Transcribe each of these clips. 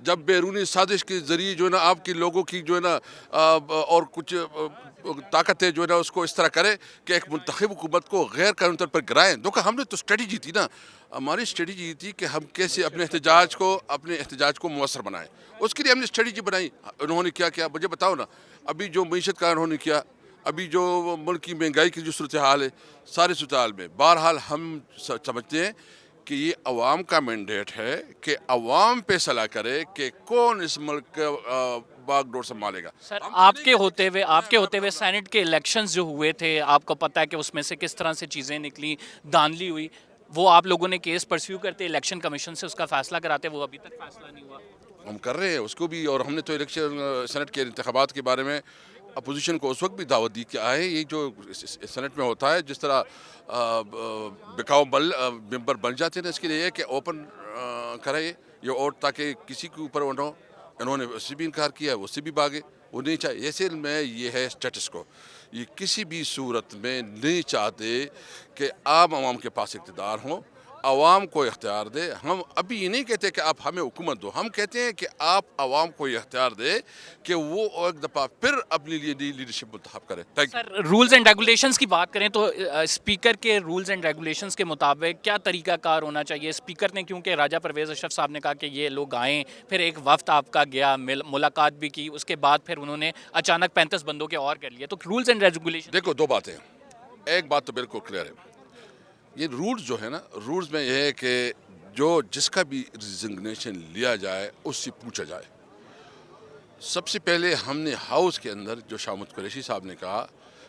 جب بیرونی سازش کے ذریعے جو ہے نا آپ کے لوگوں کی جو ہے نا اور کچھ طاقتیں جو ہے نا اس کو اس طرح کرے کہ ایک منتخب حکومت کو غیر قانونی طور پر گرائیں. دیکھو ہم نے تو اسٹریٹجی تھی نا, ہماری اسٹریٹجی یہ تھی کہ ہم کیسے اپنے احتجاج کو مؤثر بنائیں. اس کے لیے ہم نے اسٹریٹجی بنائی. انہوں نے کیا کیا مجھے بتاؤ نا. ابھی جو معیشت کا انہوں نے کیا, ابھی جو ملک کی مہنگائی کی جو صورتحال ہے, سارے صورتحال میں بہرحال ہم سمجھتے ہیں کہ یہ عوام کا مینڈیٹ ہے کہ عوام پہ صلاح کرے کہ کون اس ملک کا باغ ڈور سنبھالے گا. سر آپ کے ہوتے ہوئے سینٹ کے الیکشنز جو ہوئے تھے, آپ کو پتہ ہے کہ اس میں سے کس طرح سے چیزیں نکلی, دھاندلی ہوئی, وہ آپ لوگوں نے کیس پرسیو کرتے الیکشن کمیشن سے اس کا فیصلہ کراتے, وہ ابھی تک فیصلہ نہیں ہوا. ہم کر رہے ہیں اس کو بھی, اور ہم نے تو الیکشن سینٹ کے انتخابات کے بارے میں اپوزیشن کو اس وقت بھی دعوت دی کہ آئے یہ جو سینٹ میں ہوتا ہے جس طرح بکاؤ ممبر بن جاتے ہیں, اس کے لیے کہ اوپن کرے یہ اور تاکہ کسی کے اوپر انہوں نے اس سے بھی انکار کیا ہے, اس سے بھی بھاگے, وہ نہیں چاہے. ایسے میں یہ ہے اسٹیٹس کو, یہ کسی بھی صورت میں نہیں چاہتے کہ عوام کے پاس اقتدار ہوں, عوام کو اختیار دے. ہم ابھی یہ نہیں کہتے کہ آپ ہمیں حکومت دو, ہم کہتے ہیں کہ آپ عوام کو یہ اختیار دے کہ وہ ایک دفعہ پھر اپنی لیڈرشپ منتخب کرے. سر رولز اینڈ ریگولیشنز کی بات کریں تو اسپیکر کے رولز اینڈ ریگولیشنز کے مطابق کیا طریقہ کار ہونا چاہیے؟ اسپیکر نے, کیونکہ راجہ پرویز اشرف صاحب نے کہا کہ یہ لوگ آئیں, پھر ایک وفد آپ کا گیا, ملاقات بھی کی, اس کے بعد پھر انہوں نے اچانک 35 بندوں کے اور کر لیے, تو رولز اینڈ ریگولیشن. دیکھو دو باتیں, ایک بات تو بالکل کلیئر ہے, یہ رولز جو ہے نا, رولز میں یہ ہے کہ جس کا بھی ریزگنیشن لیا جائے اس سے پوچھا جائے. سب سے پہلے ہم نے ہاؤس کے اندر جو شاہ محمود قریشی صاحب نے کہا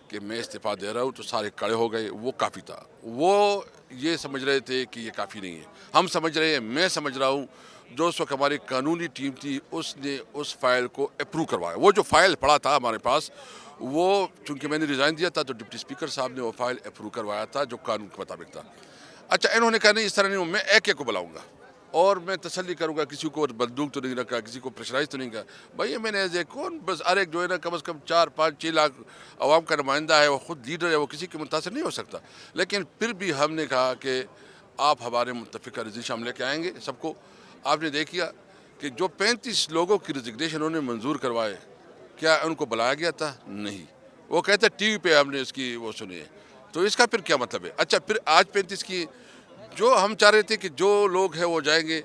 کہ میں استعفیٰ دے رہا ہوں تو سارے کھڑے ہو گئے, وہ کافی تھا. وہ یہ سمجھ رہے تھے کہ یہ کافی نہیں ہے. ہم سمجھ رہے ہیں, میں سمجھ رہا ہوں, جو اس وقت ہماری قانونی ٹیم تھی اس نے اس فائل کو اپروو کروایا. وہ جو فائل پڑا تھا ہمارے پاس, وہ چونکہ میں نے ریزائن دیا تھا تو ڈپٹی اسپیکر صاحب نے وہ فائل اپروو کروایا تھا جو قانون کے مطابق تھا. اچھا انہوں نے کہا نہیں اس طرح نہیں, میں ایک کو بلاؤں گا اور میں تسلی کروں گا, کسی کو بندوق تو نہیں رکھا, کسی کو پریشرائز تو نہیں کہا. بھائی میں نے ایسے کون, بس ہر ایک جو ہے نا کم از کم 4-5-6 لاکھ عوام کا نمائندہ ہے, وہ خود لیڈر ہے, وہ کسی کے متاثر نہیں ہو سکتا. لیکن پھر بھی ہم نے کہا کہ آپ ہمارے متفقہ ریزولوشن ہم لے کے آئیں گے سب کو. آپ نے دیکھیا کہ جو 35 لوگوں کی ریزگنیشن انہوں نے منظور کروائے, کیا ان کو بلایا گیا تھا؟ نہیں. وہ کہتے ہیں ٹی وی پہ ہم نے اس کی وہ سنی ہے, تو اس کا پھر کیا مطلب ہے؟ اچھا پھر آج 35 کی جو ہم چاہ رہے تھے کہ جو لوگ ہیں وہ جائیں گے,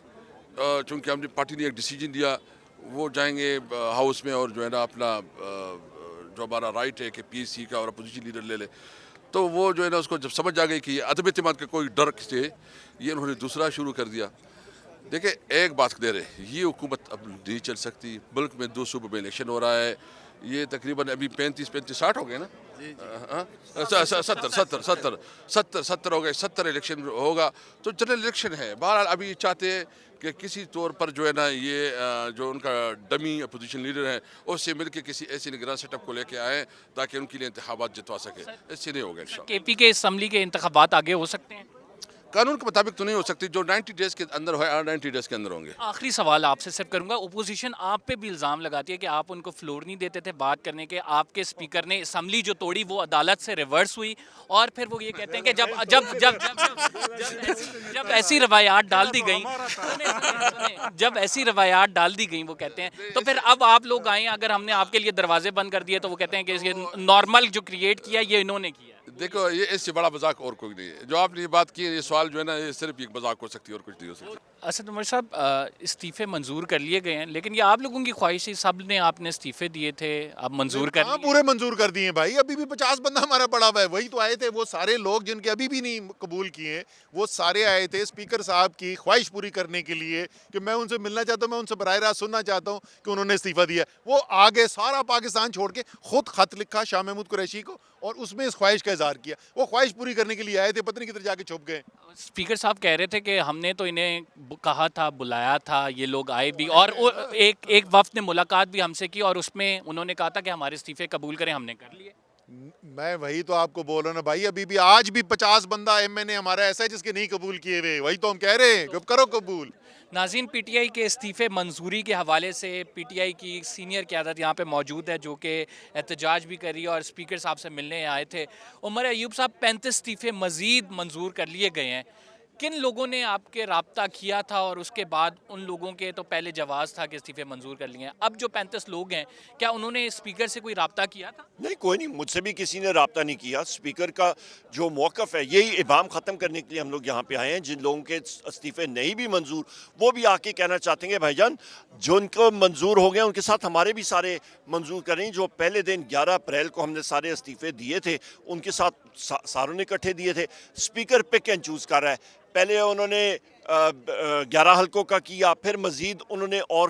چونکہ ہم نے پارٹی نے ایک ڈیسیجن دیا, وہ جائیں گے ہاؤس میں اور جو ہے نا اپنا جو ہمارا رائٹ ہے کہ پی ایس سی کا اور اپوزیشن لیڈر لے لے. تو وہ جو ہے نا اس کو جب سمجھ آ گئی کہ یہ عدم اعتماد کا کوئی ڈر سے, یہ انہوں نے دوسرا شروع کر دیا. دیکھیں ایک بات دے رہے, یہ حکومت اب نہیں چل سکتی. ملک میں 2 صوبوں میں الیکشن ہو رہا ہے, یہ تقریباً ابھی 35-60 ہو گئے نا, 70 ہو گئے, 70 الیکشن ہوگا تو جنرل الیکشن ہے. بہرحال ابھی یہ چاہتے ہیں کہ کسی طور پر جو ہے نا یہ جو ان کا ڈمی اپوزیشن لیڈر ہے اس سے مل کے کسی ایسی نگران سیٹ اپ کو لے کے آئیں تاکہ ان کے لیے انتخابات جتوا سکے. اس سے نہیں ہوگا انشاءاللہ. کے پی کے اسمبلی کے انتخابات آگے ہو سکتے ہیں؟ قانون کے مطابق تو نہیں ہو سکتی, جو 90 ڈیز کے اندر ہے 90 ڈیز کے اندر ہوں گے. آخری سوال آپ سے صرف کروں گا, اپوزیشن آپ پہ بھی الزام لگاتی ہے کہ آپ ان کو فلور نہیں دیتے تھے بات کرنے کے, آپ کے اسپیکر نے اسمبلی جو توڑی وہ عدالت سے ریورس ہوئی, اور پھر وہ یہ کہتے ہیں کہ جب ایسی روایات ڈال دی گئیں, جب ایسی روایات ڈال دی گئیں وہ کہتے ہیں, تو پھر اب آپ لوگ آئیں, اگر ہم نے آپ کے لیے دروازے بند کر دیے تو وہ کہتے ہیں کہ یہ نارمل جو کریٹ کیا یہ انہوں نے کیا. دیکھو یہ اس سے بڑا مذاق اور کوئی نہیں ہے. جو آپ نے یہ بات کی, یہ سوال جو ہے نا یہ صرف ایک مذاق ہو سکتی ہے اور کچھ نہیں ہو سکتا. اسد عمر صاحب استعفے منظور کر لیے گئے ہیں, لیکن یہ آپ لوگوں کی خواہش ہی, سب نے آپ نے استعفے دیے تھے, اب منظور کر لیے. پورے منظور کر دیے بھائی, ابھی بھی 50 بندہ ہمارا پڑا ہوا ہے, وہی تو آئے تھے. وہ سارے لوگ جن کے ابھی بھی نہیں قبول کیے, وہ سارے آئے تھے اسپیکر صاحب کی خواہش پوری کرنے کے لیے کہ میں ان سے ملنا چاہتا ہوں, میں ان سے براہ راست سننا چاہتا ہوں کہ انہوں نے استعفیٰ دیا. وہ آگے سارا پاکستان چھوڑ کے خود خط لکھا شاہ محمود قریشی کو اور اس میں اس خواہش کا اظہار کیا. وہ خواہش پوری کرنے کے لیے آئے تھے, پتہ نہیں کدھر جا کے چھپ گئے. اسپیکر صاحب کہہ رہے تھے کہ ہم نے تو انہیں کہا تھا, بلایا تھا, یہ لوگ آئے بھی, اور ایک وفد نے ملاقات بھی ہم سے کی اور اس میں انہوں نے کہا تھا کہ ہمارے استعفے قبول کریں, ہم نے کر لیے. میں وہی تو آپ کو بول رہا ہوں نا بھائی, ابھی بھی آج بھی 50 بندہ ایم این اے ہمارا ایسا ہے جس کے نہیں قبول کیے ہوئے. وہی تو ہم کہہ رہے ہیں, کب کرو قبول. ناظرین, پی ٹی آئی کے استعفے منظوری کے حوالے سے پی ٹی آئی کی سینئر قیادت یہاں پہ موجود ہے جو کہ احتجاج بھی کر رہی ہے اور اسپیکر صاحب سے ملنے آئے تھے. عمر ایوب صاحب, 35 استعفے مزید منظور کر لیے گئے ہیں, کن لوگوں نے آپ کے رابطہ کیا تھا اور اس کے بعد ان لوگوں کے تو پہلے جواز تھا کہ استعفے منظور کر لیے ہیں، اب جو 35 لوگ ہیں کیا انہوں نے اسپیکر سے کوئی رابطہ کیا تھا؟ نہیں، کوئی نہیں، مجھ سے بھی کسی نے رابطہ نہیں کیا. اسپیکر کا جو موقف ہے یہی ابہام ختم کرنے کے لیے ہم لوگ یہاں پہ آئے ہیں. جن لوگوں کے استعفے نہیں بھی منظور وہ بھی آ کے کہنا چاہتے ہیں کہ بھائی جان جو ان کو منظور ہو گیا ان کے ساتھ ہمارے بھی سارے منظور کریں. جو پہلے دن 11 اپریل کو ہم نے سارے استعفے دیے تھے ان کے ساتھ ساروں نے اکٹھے دیے تھے. اسپیکر پک اینڈ چوز کر رہا ہے. پہلے انہوں نے 11 حلقوں کا کیا، پھر مزید انہوں نے اور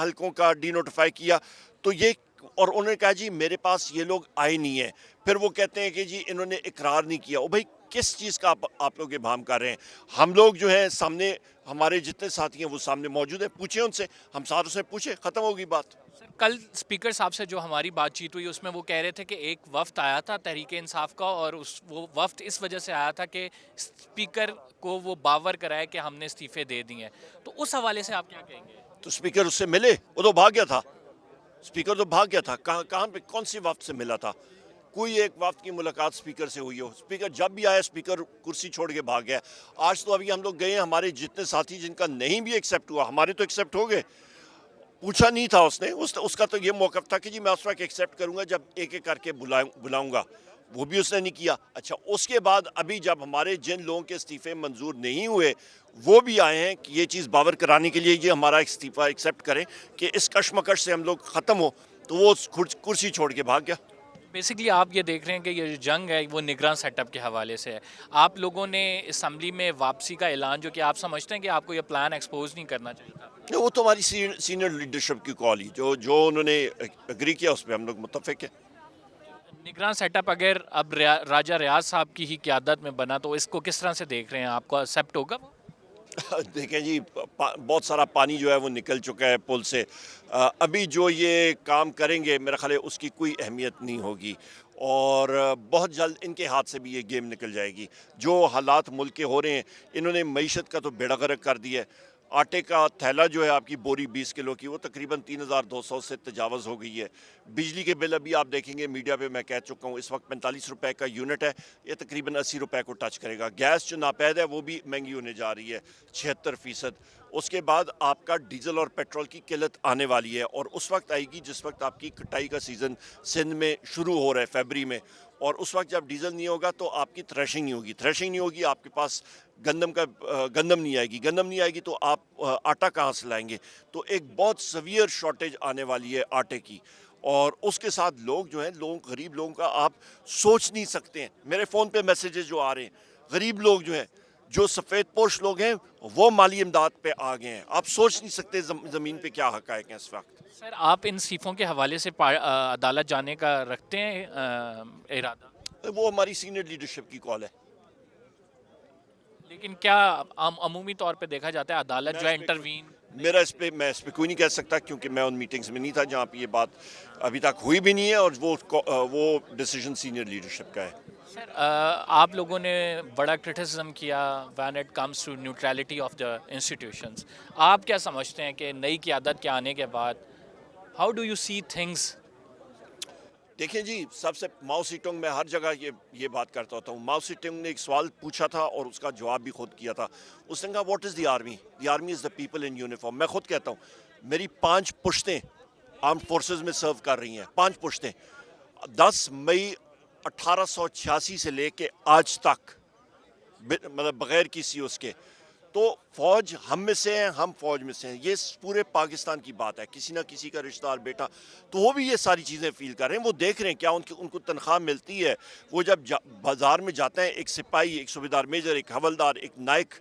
حلقوں کا ڈی نوٹیفائی کیا. تو یہ اور انہوں نے کہا جی میرے پاس یہ لوگ آئے نہیں ہیں. پھر وہ کہتے ہیں کہ جی انہوں نے اقرار نہیں کیا. او بھائی کس چیز کا آپ لوگ ابہام کر رہے ہیں؟ ہم لوگ جو ہیں سامنے، ہمارے جتنے ساتھی ہیں وہ سامنے موجود ہیں، پوچھیں ان سے، ہم ساروں سے پوچھیں، ختم ہوگی بات. سر کل اسپیکر صاحب سے جو ہماری بات چیت ہوئی اس میں وہ کہہ رہے تھے کہ ایک وفد آیا تھا تحریک انصاف کا، اور وہ وفد اس وجہ سے آیا تھا کہ اسپیکر کو وہ باور کرائے کہ ہم نے استعفے دے دیے ہیں. تو اس حوالے سے آپ کیا کہیں گے؟ تو اسپیکر اس سے ملے؟ وہ تو بھاگ گیا تھا. اسپیکر تو بھاگ گیا تھا. کہاں پہ کون سی وفد سے ملا تھا؟ کوئی ایک وفد کی ملاقات اسپیکر سے ہوئی ہو؟ اسپیکر جب بھی آیا اسپیکر کرسی چھوڑ کے بھاگ گیا. آج تو ابھی ہم لوگ گئے ہیں، ہمارے جتنے ساتھی جن کا نہیں بھی ایکسیپٹ ہوا، ہمارے تو ایکسیپٹ ہو گئے. پوچھا نہیں تھا اس نے، اس کا تو یہ موقف تھا کہ جی میں اس وقت ایکسیپٹ کروں گا جب ایک ایک کر کے بلاؤں گا. وہ بھی اس نے نہیں کیا. اچھا اس کے بعد ابھی جب ہمارے جن لوگوں کے استعفے منظور نہیں ہوئے وہ بھی آئے ہیں کہ یہ چیز باور کرانے کے لیے یہ ہمارا استعفیٰ ایکسیپٹ کریں کہ اس کشمکش سے ہم لوگ ختم ہو، تو وہ کرسی چھوڑ کے بھاگ گیا. بیسکلی آپ یہ دیکھ رہے ہیں کہ یہ جو جنگ ہے وہ نگراں سیٹ اپ کے حوالے سے ہے. آپ لوگوں نے اسمبلی میں واپسی کا اعلان جو کہ آپ سمجھتے ہیں کہ آپ کو یہ پلان ایکسپوز نہیں کرنا چاہیے تھا؟ وہ تو ہماری سینئر لیڈرشپ کی کال ہی، جو انہوں نے اگری کیا اس پہ ہم لوگ متفق ہیں. نگراں سیٹ اپ اگر اب راجہ ریاض صاحب کی ہی قیادت میں بنا تو اس کو کس طرح سے دیکھ رہے ہیں؟ آپ کو ایکسیپٹ ہوگا؟ دیکھیں جی بہت سارا پانی جو ہے وہ نکل چکا ہے پل سے. ابھی جو یہ کام کریں گے میرا خیال ہے اس کی کوئی اہمیت نہیں ہوگی، اور بہت جلد ان کے ہاتھ سے بھی یہ گیم نکل جائے گی. جو حالات ملک کے ہو رہے ہیں، انہوں نے معیشت کا تو بیڑا غرق کر دیا ہے. آٹے کا تھیلا جو ہے آپ کی بوری 20 کلو کی وہ تقریباً 3200 سے تجاوز ہو گئی ہے. بجلی کے بل ابھی آپ دیکھیں گے میڈیا پہ میں کہہ چکا ہوں اس وقت 45 روپے کا یونٹ ہے، یہ تقریباً 80 روپے کو ٹچ کرے گا. گیس جو ناپید ہے وہ بھی مہنگی ہونے جا رہی ہے 76%. اس کے بعد آپ کا ڈیزل اور پیٹرول کی قلت آنے والی ہے، اور اس وقت آئے گی جس وقت آپ کی کٹائی کا سیزن سندھ میں شروع ہو رہا ہے فیبری میں. اور اس وقت جب ڈیزل نہیں ہوگا تو آپ کی تھریشنگ نہیں ہوگی. تھریشنگ نہیں ہوگی، آپ کے پاس گندم نہیں آئے گی. گندم نہیں آئے گی تو آپ آٹا کہاں سے لائیں گے؟ تو ایک بہت سیویئر شارٹیج آنے والی ہے آٹے کی. اور اس کے ساتھ لوگ جو ہیں، غریب لوگوں کا آپ سوچ نہیں سکتے ہیں. میرے فون پہ میسیجز جو آ رہے ہیں، غریب لوگ جو ہیں، جو سفید پوش لوگ ہیں وہ مالی امداد پہ آ گئے ہیں. آپ سوچ نہیں سکتے زمین پہ کیا حقائق ہیں اس وقت. سر آپ ان صفوں کے حوالے سے عدالت جانے کا رکھتے ہیں ارادہ؟ وہ ہماری سینئر لیڈرشپ کی کال ہے. لیکن کیا عمومی طور پہ دیکھا جاتا ہے عدالت جو ہے انٹروین؟ میں اس پہ کوئی نہیں کہہ سکتا کیونکہ میں ان میٹنگز میں نہیں تھا جہاں پہ یہ بات ابھی تک ہوئی بھی نہیں ہے، اور وہ ڈیسیجن سینئر لیڈرشپ کا ہے. سر آپ لوگوں نے بڑا کرٹیسزم کیا when it comes to neutrality of the institutions. آپ کیا سمجھتے ہیں کہ نئی قیادت کے آنے کے بعد how do you see things? دیکھیں جی، سب سے ماؤ سی ٹونگ میں ہر جگہ یہ بات کرتا ہوتا ہوں. ماؤ سی ٹونگ نے ایک سوال پوچھا تھا اور اس کا جواب بھی خود کیا تھا. اس نے کہا what is the army? The army is the people in uniform. میں خود کہتا ہوں میری 5 پشتیں آرمڈ فورسز میں سرو کر رہی ہیں. 5 پشتیں 10 مئی 1886 سے لے کے آج تک، مطلب بغیر کسی اس کے. تو فوج ہم میں سے ہیں، ہم فوج میں سے ہیں. یہ پورے پاکستان کی بات ہے. کسی نہ کسی کا رشتہ دار بیٹا تو وہ بھی یہ ساری چیزیں فیل کر رہے ہیں. وہ دیکھ رہے ہیں کیا ان کو تنخواہ ملتی ہے. وہ جب بازار میں جاتے ہیں، ایک سپاہی، ایک صوبیدار میجر، ایک حوالدار، ایک نائک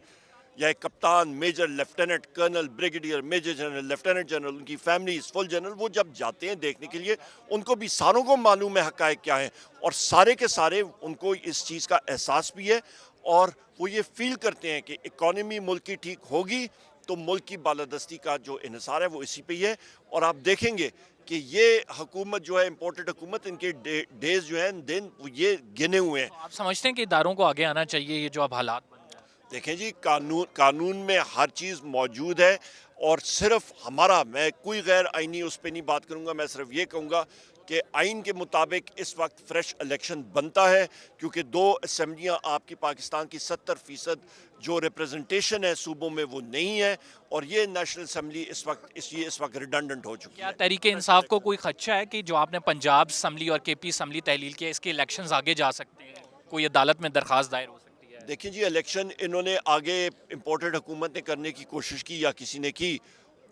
یا ایک کپتان، major, lieutenant, colonel, brigadier, major general, lieutenant general, ان کی فیملیز، فل جنرل، وہ جب جاتے ہیں دیکھنے کے لیے ان کو بھی ساروں کو معلوم ہے حقائق کیا ہیں، اور سارے کے سارے ان کو اس چیز کا احساس بھی ہے، اور وہ یہ فیل کرتے ہیں کہ اکانومی ملک کی ٹھیک ہوگی تو ملک کی بالادستی کا جو انحصار ہے وہ اسی پہ ہی ہے. اور آپ دیکھیں گے کہ یہ حکومت جو ہے امپورٹڈ حکومت، ان کے ڈیز جو ہیں دن یہ گنے ہوئے ہیں. آپ سمجھتے ہیں کہ اداروں کو آگے آنا چاہیے یہ جو اب حالات بن گئے ہیں؟ دیکھیں جی، قانون میں ہر چیز موجود ہے، اور صرف ہمارا، میں کوئی غیر آئینی اس پہ نہیں بات کروں گا، میں صرف یہ کہوں گا کہ آئین کے مطابق اس وقت فریش الیکشن بنتا ہے، کیونکہ 2 اسمبلیاں آپ کی پاکستان کی 70% جو ریپرزنٹیشن ہے صوبوں میں وہ نہیں ہے، اور یہ نیشنل اسمبلی اس وقت ریڈنڈنٹ ہو چکی کیا ہے۔ تحریک انصاف کو کوئی خدشہ ہے کہ جو آپ نے پنجاب اسمبلی اور کے پی اسمبلی تحلیل کیا اس کے الیکشنز آگے جا سکتے ہیں، کوئی عدالت میں درخواست دائر ہو سکتی ہے؟ دیکھیں جی، الیکشن انہوں نے آگے امپورٹڈ حکومت نے کرنے کی کوشش کی یا کسی نے کی،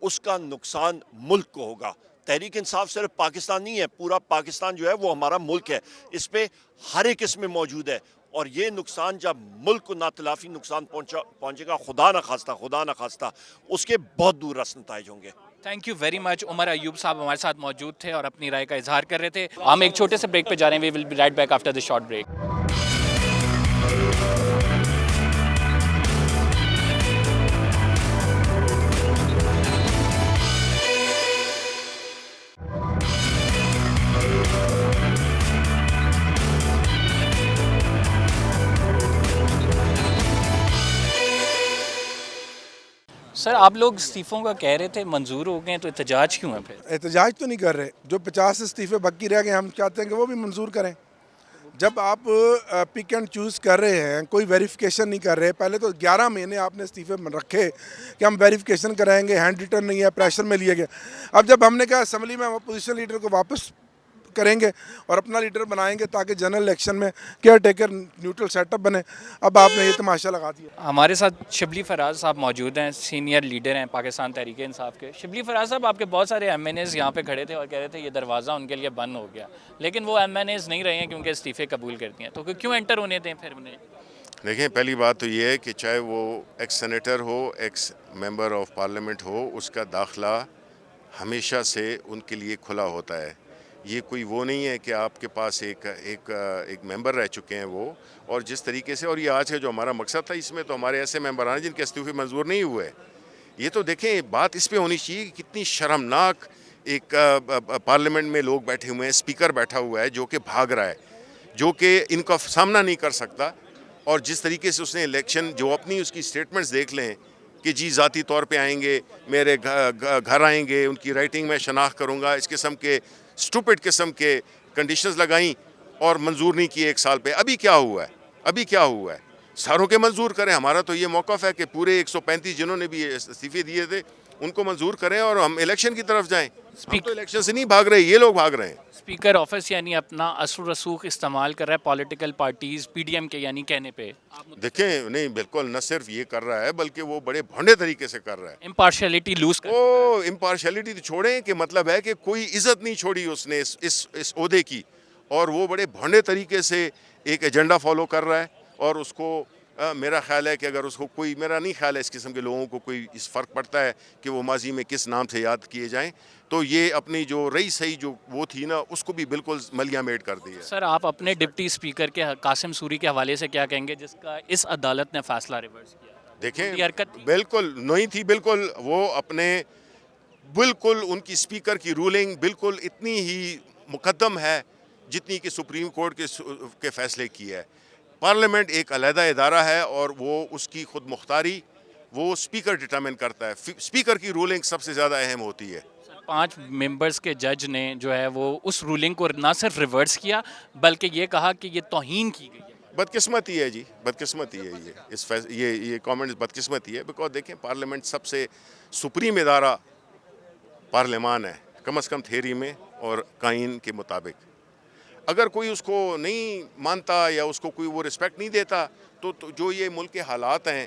اس کا نقصان ملک کو ہوگا۔ تحریک انصاف صرف پاکستان نہیں ہے، پورا پاکستان جو ہے وہ ہمارا ملک ہے، اس پہ ہر ایک اس میں موجود ہے، اور یہ نقصان جب ملک کو ناتلافی نقصان پہنچے گا، خدا نہ خواستہ اس کے بہت دور رس نتائج ہوں گے۔ Thank you very much. Umar Ayub sahab ہمارے ساتھ موجود تھے اور اپنی رائے کا اظہار کر رہے تھے. ہم ایک چھوٹے سے بریک پہ جا رہے ہیں. We will be right back after this short break. Sir آپ لوگ استعفوں کا کہہ رہے تھے منظور ہو گئے تو احتجاج کیوں ہے پھر؟ احتجاج تو نہیں کر رہے، جو 50 استعفے باقی رہ گئے ہم چاہتے ہیں کہ وہ بھی منظور کریں. جب آپ پک اینڈ چوز کر رہے ہیں، کوئی ویریفیکیشن نہیں کر رہے، پہلے تو 11 مہینے آپ نے استعفے رکھے کہ ہم ویریفیکیشن کرائیں گے، ہینڈ ریٹرن نہیں ہے، پریشر میں لیے گئے. اب جب ہم نے کہا اسمبلی میں ہم اپوزیشن لیڈر کو واپس کریں گے اور اپنا لیڈر بنائیں گے تاکہ جنرل الیکشن میں caretaker neutral setup بنے، اب آپ نے یہ تماشا لگا دیا. ہمارے ساتھ شبلی فراز صاحب موجود ہیں، سینئر لیڈر ہیں پاکستان تحریک انصاف کے. شبلی فراز صاحب، آپ کے بہت سارے ایم این ایز یہاں پہ کھڑے تھے اور کہہ رہے تھے یہ دروازہ ان کے لیے بند ہو گیا، لیکن وہ ایم این ایز نہیں رہے ہیں کیونکہ استعفے قبول کرتی ہیں، تو کیوں انٹر ہونے دیں پھر انہیں؟ دیکھیں، پہلی بات تو یہ ہے کہ چاہے وہ ایکس سینیٹر ہو، ایکس ممبر آف پارلیمنٹ ہو، اس کا داخلہ ہمیشہ سے ان کے لیے کھلا ہوتا ہے. یہ کوئی وہ نہیں ہے کہ آپ کے پاس ایک ممبر رہ چکے ہیں وہ، اور جس طریقے سے، اور یہ آج کا جو ہمارا مقصد تھا، اس میں تو ہمارے ایسے ممبران ہیں جن کے استعفے منظور نہیں ہوئے. یہ تو دیکھیں، بات اس پہ ہونی چاہیے کہ کتنی شرمناک ایک پارلیمنٹ میں لوگ بیٹھے ہوئے ہیں، اسپیکر بیٹھا ہوا ہے جو کہ بھاگ رہا ہے، جو کہ ان کا سامنا نہیں کر سکتا. اور جس طریقے سے اس نے الیکشن، جو اپنی اس کی سٹیٹمنٹس دیکھ لیں کہ جی ذاتی طور پہ آئیں گے، میرے گھر آئیں گے، ان کی رائٹنگ میں شناخت کروں گا، اس قسم کے سٹوپڈ قسم کے کنڈیشنز لگائیں اور منظور نہیں کیے 1 سال پہ. ابھی کیا ہوا ہے؟ ساروں کے منظور کریں. ہمارا تو یہ موقف ہے کہ پورے 135 جنہوں نے بھی استعفے دیے تھے ان کو منظور کریں اور ہم الیکشن کی طرف جائیں. ہم تو الیکشن سے نہیں بھاگ رہے، یہ لوگ بھاگ رہے ہیں. اسپیکر آفس یعنی اپنا اثر و رسوخ استعمال کر رہا ہے political parties, P D M کے یعنی کہنے پہ. دیکھیں، نہیں، بالکل نہ صرف یہ کر رہا ہے بلکہ وہ بڑے بھونڈے طریقے سے کر رہا ہے. امپارشیلٹی لوز کر وہ امپارشیلٹی تو چھوڑیں کہ مطلب ہے کہ کوئی عزت نہیں چھوڑی اس نے اس عہدے کی، اور وہ بڑے بھونڈے طریقے سے ایک ایجنڈا فالو کر رہا ہے. اور اس کو میرا خیال ہے کہ اگر اس کو کوئی، میرا نہیں خیال ہے اس قسم کے لوگوں کو کوئی اس فرق پڑتا ہے کہ وہ ماضی میں کس نام سے یاد کیے جائیں، تو یہ اپنی جو رئی صحیح جو وہ تھی نا، اس کو بھی بالکل ملیا میٹ کر دی ہے. سر آپ اپنے ڈپٹی اسپیکر کے قاسم سوری کے حوالے سے کیا کہیں گے جس کا اس عدالت نے فیصلہ ریورس کیا؟ دیکھیں، بالکل نہیں تھی، بالکل وہ اپنے، بالکل ان کی اسپیکر کی رولنگ بالکل اتنی ہی مقدم ہے جتنی کہ سپریم کورٹ کے فیصلے کی ہے. پارلیمنٹ ایک علیحدہ ادارہ ہے اور وہ اس کی خود مختاری وہ اسپیکر ڈٹرمن کرتا ہے. اسپیکر کی رولنگ سب سے زیادہ اہم ہوتی ہے. 5 ممبرز کے جج نے جو ہے وہ اس رولنگ کو نہ صرف ریورس کیا بلکہ یہ کہا کہ یہ توہین کی گئی ہے. بدقسمتی ہے جی، بدقسمتی ہے یہ کامنٹس بدقسمتی ہے. بیکاز دیکھیں، پارلیمنٹ سب سے سپریم ادارہ پارلیمان ہے، کم از کم تھیری میں اور قائن کے مطابق. اگر کوئی اس کو نہیں مانتا یا اس کو کوئی وہ رسپیکٹ نہیں دیتا تو جو یہ ملک کے حالات ہیں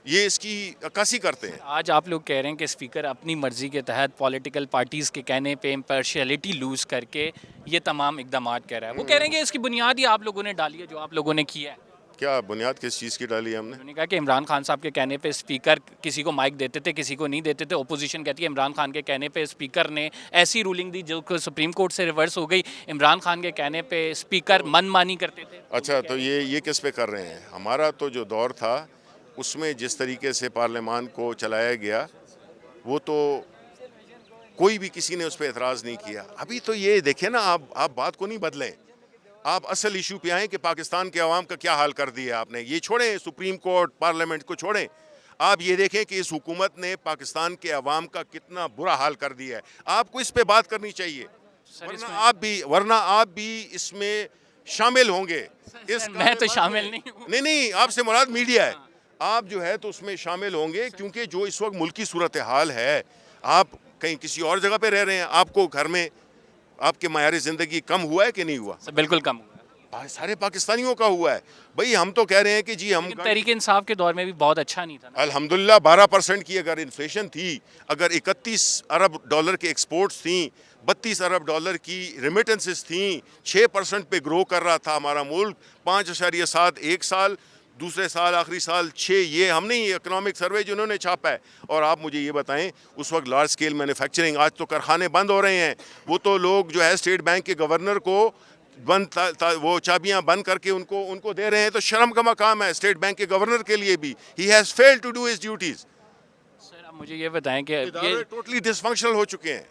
یہ اس کی عکاسی کرتے ہیں. آج آپ لوگ کہہ رہے ہیں کہ اسپیکر اپنی مرضی کے تحت پولیٹیکل پارٹیز کے کہنے پہ امپارشیلٹی لوز کر کے یہ تمام اقدامات کر رہا ہے. وہ کہہ رہے ہیں کہ اس کی بنیاد ہی آپ لوگوں نے ڈالی ہے جو آپ لوگوں نے کیا ہے. کیا بنیاد کس چیز کی ڈالی ہے ہم نے؟ انہوں نے کہا کہ عمران خان صاحب کے کہنے پہ اسپیکر کسی کو مائک دیتے تھے، کسی کو نہیں دیتے تھے. اپوزیشن کہتی ہے عمران خان کے کہنے پہ اسپیکر نے ایسی رولنگ دی جو کہ سپریم کورٹ سے ریورس ہو گئی. عمران خان کے کہنے پہ اسپیکر من مانی کرتے تھے. اچھا، تو یہ کس پہ کر رہے ہیں؟ ہمارا تو جو دور تھا اس میں جس طریقے سے پارلیمان کو چلایا گیا وہ تو کوئی بھی کسی نے اس پہ اعتراض نہیں کیا. ابھی تو یہ دیکھیں نا، آپ بات کو نہیں بدلیں. آپ اصل ایشو پہ آئیں کہ پاکستان کے عوام کا کیا حال کر دیا آپ نے. یہ چھوڑیں سپریم کورٹ پارلیمنٹ کو چھوڑیں, آپ یہ دیکھیں کہ اس حکومت نے پاکستان کے عوام کا کتنا برا حال کر دیا ہے. آپ کو اس پہ بات کرنی چاہیے, ورنہ آپ بھی اس میں شامل ہوں گے. میں تو شامل نہیں ہوں. نہیں, آپ سے مراد میڈیا ہے. آپ جو ہے تو اس میں شامل ہوں گے, کیونکہ جو اس وقت ملکی صورتحال ہے, آپ کہیں کسی اور جگہ پہ رہ رہے ہیں, آپ کو گھر میں آپ کے معیار زندگی کم ہوا ہے کہ نہیں ہوا؟ بالکل کم ہوا. سارے پاکستانیوں کا ہوا ہے. بھئی ہم تو کہہ رہے ہیں کہ جی ہم تحریک انصاف کے دور میں بھی بہت اچھا نہیں تھا نا. الحمدللہ 12% کی اگر انفلیشن تھی, اگر 31 ارب ڈالر کے ایکسپورٹس تھیں, 32 ارب ڈالر کی ریمیٹنسز تھیں, 6% پہ گرو کر رہا تھا ہمارا ملک, 5.7 ایک سال, دوسرے سال آخری سال 6. یہ ہم نہیں, اکنامک سروے جنہوں نے چھاپا ہے. اور آپ مجھے یہ بتائیں, اس وقت لارج اسکیل مینوفیکچرنگ, آج تو کارخانے بند ہو رہے ہیں. وہ تو لوگ جو ہے اسٹیٹ بینک کے گورنر کو وہ چابیاں بند کر کے ان کو دے رہے ہیں, تو شرم کا مقام ہے اسٹیٹ بینک کے گورنر کے لیے بھی. He has failed to do his duties. Sir آپ مجھے یہ بتائیں کہ ادارے ٹوٹلی ڈس فنکشنل ہو چکے ہیں.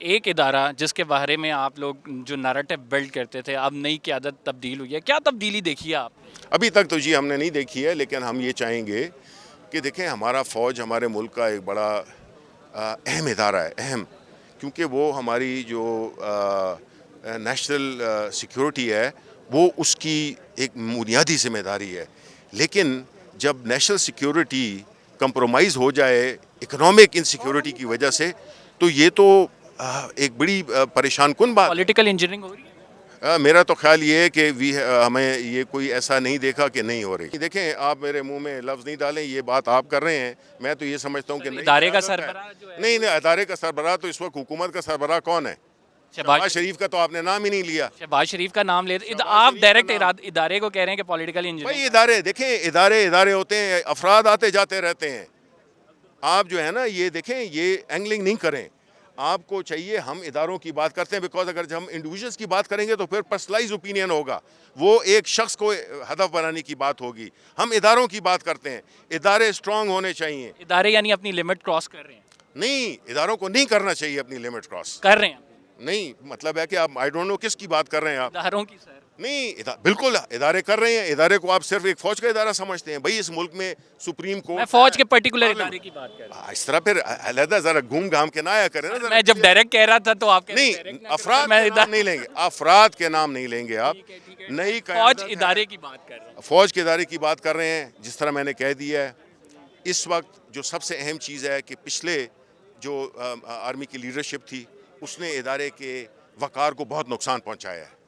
ایک ادارہ جس کے بارے میں آپ لوگ جو نیریٹو بلڈ کرتے تھے, اب نئی قیادت تبدیل ہوئی ہے, کیا تبدیلی دیکھی ہے آپ نے؟ ابھی تک تو جی ہم نے نہیں دیکھی ہے, لیکن ہم یہ چاہیں گے کہ دیکھیں ہمارا فوج ہمارے ملک کا ایک بڑا اہم ادارہ ہے, اہم, کیونکہ وہ ہماری جو نیشنل سیکیورٹی ہے وہ اس کی ایک بنیادی ذمہ داری ہے. لیکن جب نیشنل سیکیورٹی کمپرومائز ہو جائے اکنامک انسیکیورٹی کی وجہ سے, تو یہ تو ایک بڑی پریشان کن بات. پولیٹیکل انجینئرنگ ہو رہی ہے. میرا تو خیال یہ ہے کہ ہمیں یہ کوئی ایسا نہیں دیکھا کہ نہیں ہو رہی. دیکھیں آپ میرے منہ میں لفظ نہیں ڈالیں, یہ بات آپ کر رہے ہیں, میں تو یہ سمجھتا ہوں کہ ادارے کا سربراہ جو ہے, نہیں, ادارے کا سربراہ تو اس وقت حکومت کا سربراہ کون ہے؟ شہباز شریف کا تو آپ نے نام ہی نہیں لیا. شہباز شریف کا نام لیتے, آپ ڈائریکٹ ادارے کو کہہ رہے ہیں کہ پولیٹیکل انجینئرنگ. بھائی ادارے دیکھیں, ادارے ہوتے ہیں, افراد آتے جاتے رہتے ہیں. آپ جو ہے نا یہ دیکھیں, یہ اینگلنگ نہیں کریں. آپ کو چاہیے, ہم اداروں کی بات کرتے ہیں بیکاز اگر ہم انڈیویجولس کی بات کریں گے تو پھر پرسنلائز اوپینین ہوگا, وہ ایک شخص کو ہدف بنانے کی بات ہوگی. ہم اداروں کی بات کرتے ہیں, ادارے اسٹرانگ ہونے چاہیے. ادارے یعنی اپنی لمٹ کراس کر رہے ہیں. نہیں, اداروں کو نہیں کرنا چاہیے اپنی لمٹ کراس. کر رہے ہیں نہیں, مطلب ہے کہ آپ آئی ڈونٹ نو کس کی بات کر رہے ہیں آپ. اداروں کی. سر نہیں, بالکل ادارے کر رہے ہیں. ادارے کو آپ صرف ایک فوج کا ادارہ سمجھتے ہیں. بھائی اس ملک میں سپریم کورٹ, میں فوج کے پرٹیکولر ادارے کی بات کر رہا ہوں. اس طرح پھر علیحدہ ذرا گھوم گھام کے نہ آیا کریں نا. میں جب ڈائریکٹ کہہ رہا تھا تو آپ نہیں, افراد کے نام نہیں لیں گے, افراد کے نام نہیں لیں گے آپ. نہیں, فوج ادارے کی بات کر رہے ہیں. فوج کے ادارے کی بات کر رہے ہیں. جس طرح میں نے کہہ دیا ہے, اس وقت جو سب سے اہم چیز ہے کہ پچھلے جو آرمی کی لیڈرشپ تھی, اس نے ادارے کے وقار کو بہت نقصان پہنچایا ہے.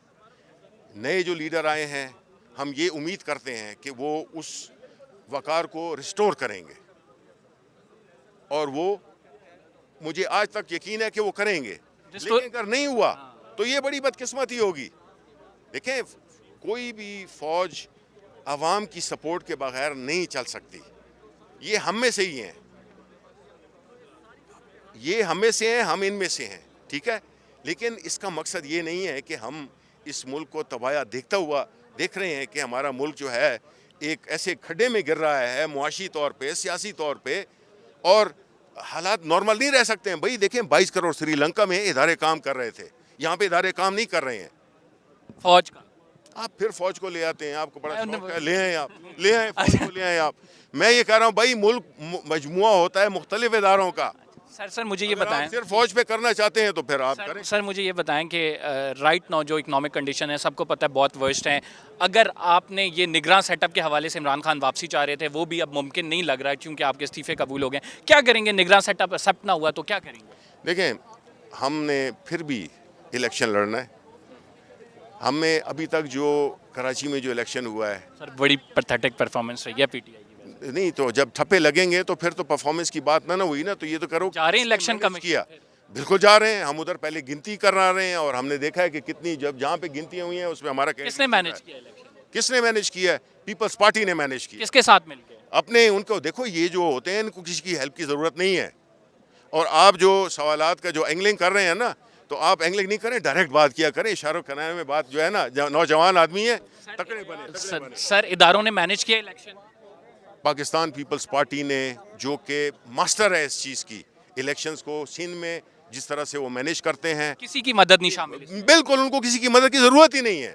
نئے جو لیڈر آئے ہیں, ہم یہ امید کرتے ہیں کہ وہ اس وقار کو ریسٹور کریں گے, اور وہ مجھے آج تک یقین ہے کہ وہ کریں گے. لیکن اگر نہیں ہوا تو یہ بڑی بدقسمتی ہوگی. دیکھیں, کوئی بھی فوج عوام کی سپورٹ کے بغیر نہیں چل سکتی. یہ ہم میں سے ہی ہیں, یہ ہم میں سے ہیں, ہم ان میں سے ہیں, ٹھیک ہے. لیکن اس کا مقصد یہ نہیں ہے کہ ہم اس ملک کو تباہی دیکھ رہے ہیں کہ ہمارا ملک جو ہے ایک ایسے کھڈے میں گر رہا ہے معاشی طور پہ, سیاسی طور پہ, اور حالات نارمل نہیں رہ سکتے ہیں. بھائی دیکھیں 22 کروڑ سری لنکا میں ادارے کام کر رہے تھے, یہاں پہ ادارے کام نہیں کر رہے ہیں. فوج کا آپ پھر فوج کو لے آتے ہیں, آپ کو بڑا شوق ہے, لے آئیں, آپ لے آئیں فوج کو, لے آئیں آپ. میں یہ کہہ رہا ہوں بھائی ملک مجموعہ ہوتا ہے مختلف اداروں کا. سر مجھے یہ بتائیں, صرف فوج پہ کرنا چاہتے ہیں تو پھر آپ کریں. سر مجھے یہ بتائیں کہ رائٹ ناؤ جو اکنامک کنڈیشن ہے, سب کو پتہ ہے بہت ورسٹ ہیں. اگر آپ نے یہ نگراں سیٹ اپ کے حوالے سے عمران خان واپسی چاہ رہے تھے, وہ بھی اب ممکن نہیں لگ رہا ہے کیونکہ آپ کے استعفے قبول ہو گئے. کیا کریں گے؟ نگراں سیٹ اپ ایکسیپٹ نہ ہوا تو کیا کریں گے؟ دیکھیں, ہم نے پھر بھی الیکشن لڑنا ہے. ہمیں ابھی تک جو کراچی میں جو الیکشن ہوا ہے, سر بڑی پیتھیٹک پرفارمنس رہی ہے پی ٹی آئی کی. نہیں تو جب ٹھپے لگیں گے تو پھر تو پرفارمنس کی بات نہ ہوئی نا. تو یہ تو کرو جا رہے ہیں الیکشن کمیشن کیا, بالکل جا رہے ہیں. ہم ادھر پہلے گنتی کر رہے ہیں, اور ہم نے دیکھا ہے کہ کتنی جہاں پہ گنتیاں ہوئی ہیں اس میں ہمارا کس نے مینیج کیا الیکشن؟ کس نے مینیج کیا ہے؟ پیپلز پارٹی نے مینیج کیا. کس کے ساتھ مل کے؟ اپنے ان کو دیکھو, یہ جو ہوتے ہیں ان کو کسی کی ہیلپ کی ضرورت نہیں ہے. اور آپ جو سوالات کا جو اینگلنگ کر رہے ہیں نا, تو آپ اینگلنگ نہیں کریں, ڈائریکٹ بات کیا کریں. اشاروں کنارے میں بات جو ہے نا, نوجوان آدمی ہے, تکڑے بنے. سر اداروں نے مینیج کیا الیکشن. پاکستان پیپلز پارٹی نے, جو کہ ماسٹر ہے اس چیز کی, الیکشنز کو سندھ میں جس طرح سے وہ مینیج کرتے ہیں, کسی کی مدد نہیں شامل. بالکل ان کو کسی کی مدد کی ضرورت ہی نہیں ہے.